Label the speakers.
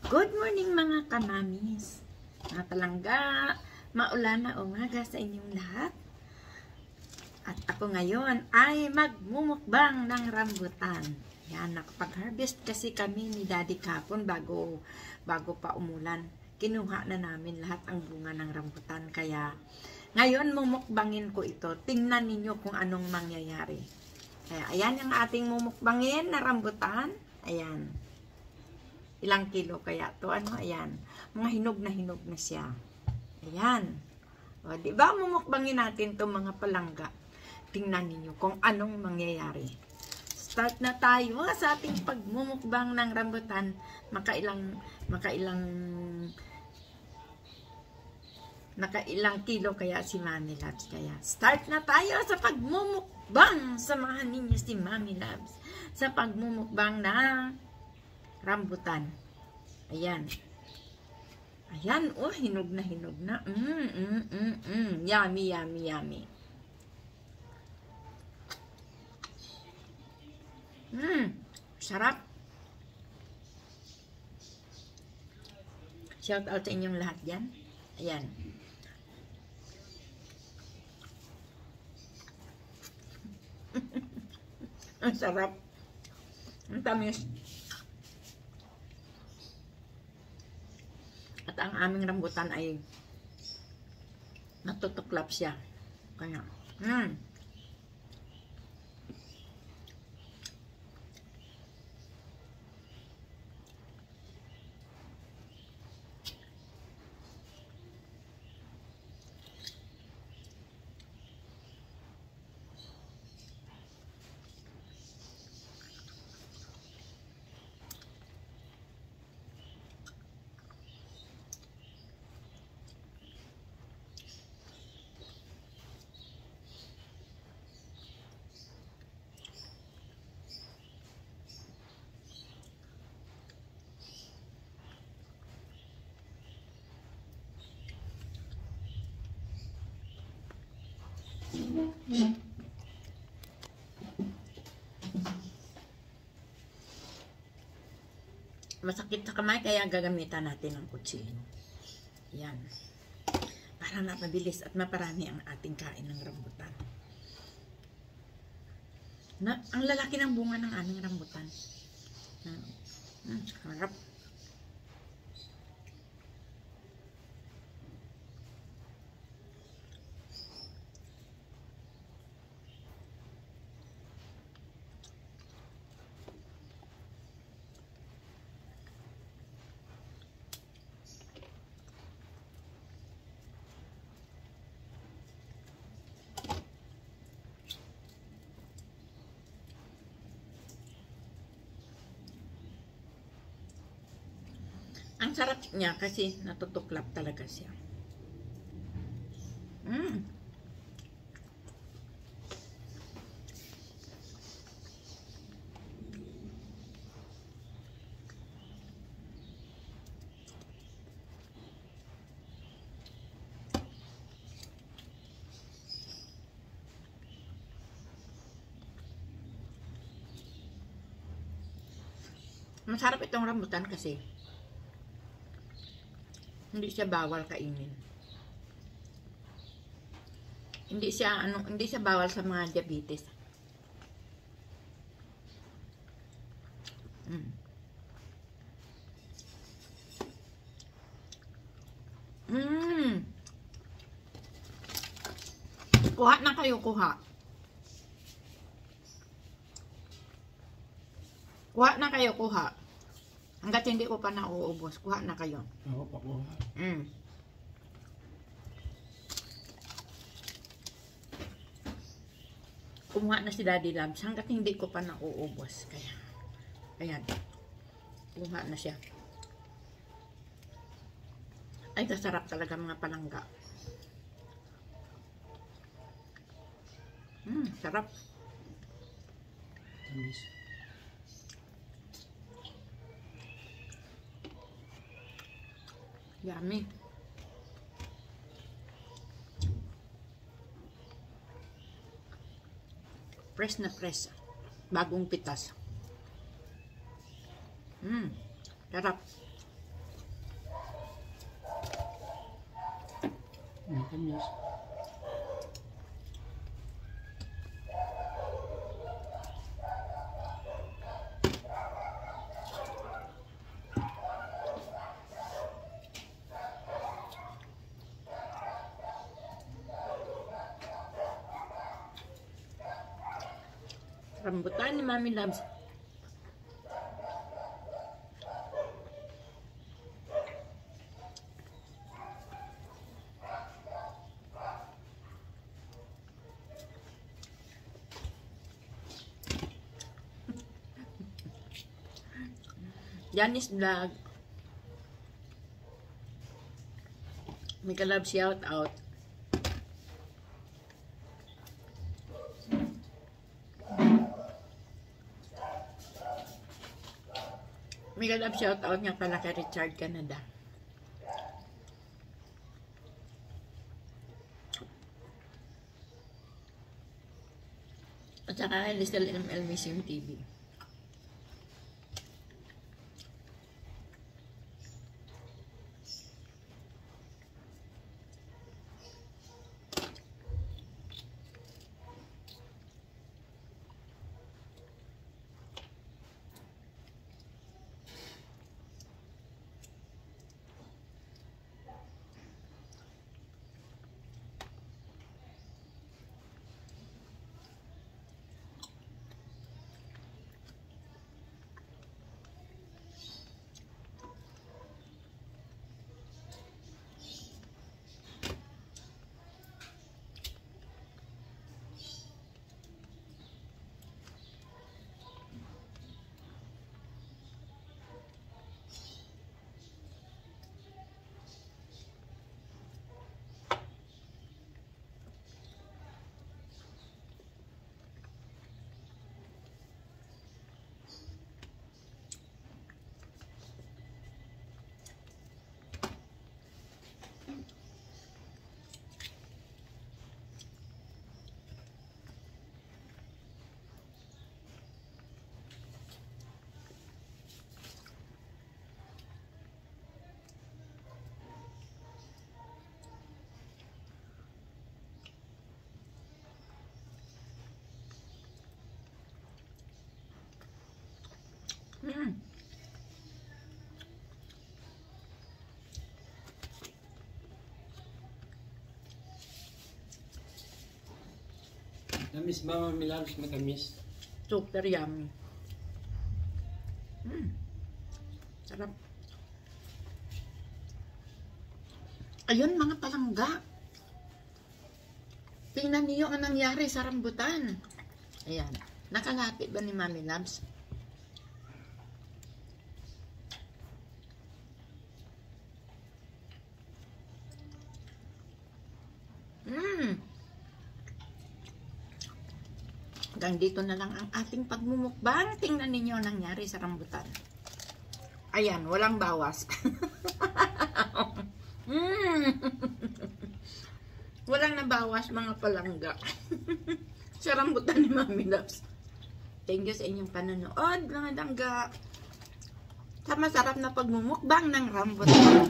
Speaker 1: Good morning mga kamamis, mga palangga, maulan na umaga sa inyong lahat. At ako ngayon ay magmumukbang ng rambutan. Yan, nakapag-harvest kasi kami ni Daddy kapon bago pa umulan. Kinuha na namin lahat ang bunga ng rambutan. Kaya ngayon mumukbangin ko ito. Tingnan ninyo kung anong mangyayari. Kaya ayan yung ating mumukbangin na rambutan. Ayan. Ilang kilo kaya to? Ayan. Mga hinog na siya. Ayan. O, diba mumukbangin natin to mga palangga? Tingnan ninyo kung anong mangyayari. Start na tayo sa ating pagmumukbang ng rambutan. Nakailang kilo kaya si Mami Labs. Kaya start na tayo sa pagmumukbang. Samahan ninyo si Mami Labs sa pagmumukbang ng rambutan. Ayan. Ayan, oh, hinog na. Yummy, yummy, yummy. Sarap. Shout out sa inyong lahat dyan. Ayan. Ang sarap. Ang tamis. At ang aming rambutan ay natutuklap siya. Kaya, masakit sa kamay kaya gagamitan natin ng kutsilyo. Yan. Para mapabilis at maparami ang ating kain ng rambutan. Ang lalaki ng bunga ng aming rambutan. Harap. Ang sarap niya kasi natutuklap talaga siya. Masarap itong rambutan kasi hindi siya bawal kainin. Hindi siya bawal sa mga diabetes. Kuha na kayo, kuha. Kuha na kayo, kuha. Hanggat hindi ko pa nauubos, kuha na kayo.
Speaker 2: Oo, pakuha.
Speaker 1: Kumuha na si Daddy Labs hanggat hindi ko pa nauubos. Kaya, ayan. Kumuha na siya. Ay, kasarap talaga mga palangga. Sarap.
Speaker 2: Tamis.
Speaker 1: Yummy. Fresh na fresh. Bagong pitas. Sarap.
Speaker 2: Matamis.
Speaker 1: Rambutan ni Mami Loves. Janice Vlog. May kalab shout out. May kalab shout out nga pala kay Richard Canada. At saka kay Listel ML Mission TV.
Speaker 2: Matamis ba, Mami Loves? Matamis.
Speaker 1: Super yummy. Sarap. Ayun mga palangga. Tingnan niyo ang nangyari sa rambutan. Ayan. Nakalapit ba ni Mami Loves? Hanggang dito na lang ang ating pagmumukbang. Tingnan ninyo ang nangyari sa rambutan. Ayan, walang bawas. Walang nabawas mga palangga. Sa rambutan ni Mami Loves. Thank you sa inyong panonood mga langga. Sa masarap na pagmumukbang ng rambutan.